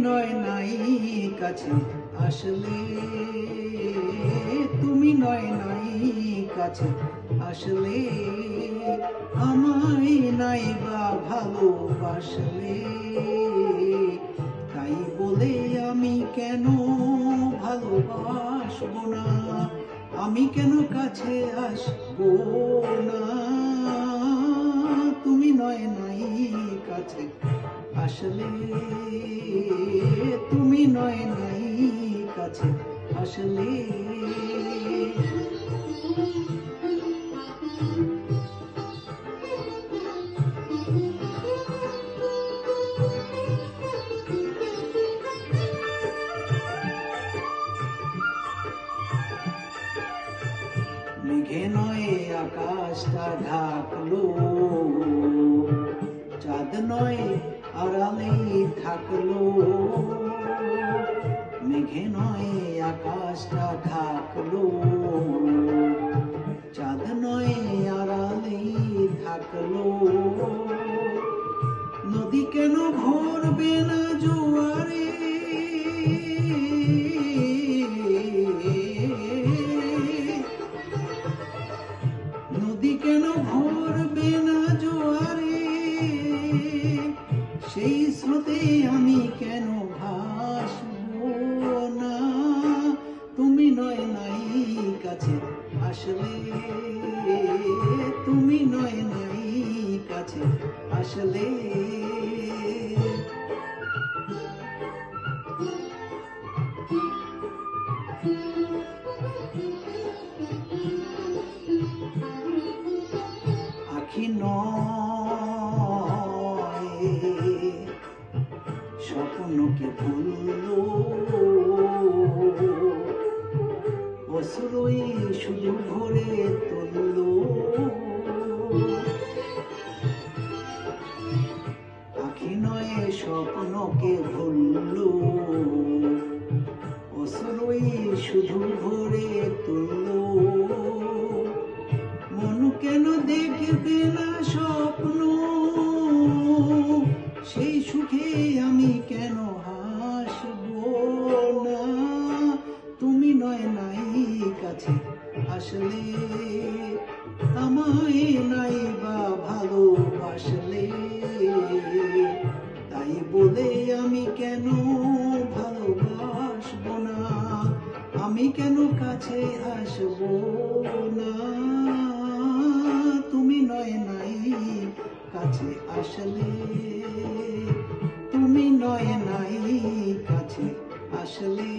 নয় নাই কাছে আসলে, তুমি নয় নাই কাছে আসলে, আমায় নাই বা ভালোবাসলে। তাই বলে আমি কেন ভালোবাসবো না, আমি কেন কাছে আসবো না। তুমি নয় নাই কাছে আসলে, তুমি নয় নাই কাছে আসলে। মেঘে নয় আকাশটা ঢাকলো, চাঁদ নয় আড়ালেই থাকলো। মেঘে নয় আকাশটা ঢাকলো, চাঁদ নয় আড়ালেই থাকলো। নদী কেন ভরবে না জোয়ারে, নদী কেন ভরবে না জোয়ারে, সেই স্রোতে আমি কেন ভাসবো না। তুমি নয় নাই কাছে আসলে, তুমি নয় নাই কাছে আসলে। আখি নয় স্বপ্নকে ভুললো, অশ্রুই শুধু ভরে তুললো। আখি নয় স্বপ্নকে ভুললো, অশ্রুই শুধু ভরে তুললো। মন কেন দেখবে না স্বপ্ন, সেই সুখে আমি কেন হাসবো না। তুমি নয় নাই কাছে আসলে, আমায় নাই বা ভালোবাসলে। তাই বলে আমি কেন ভালোবাসবো না, আমি কেন কাছে আসবো না। তুমি নয় নাই কাছে আসলে, তুমি নয় নাই কাছে আসলে।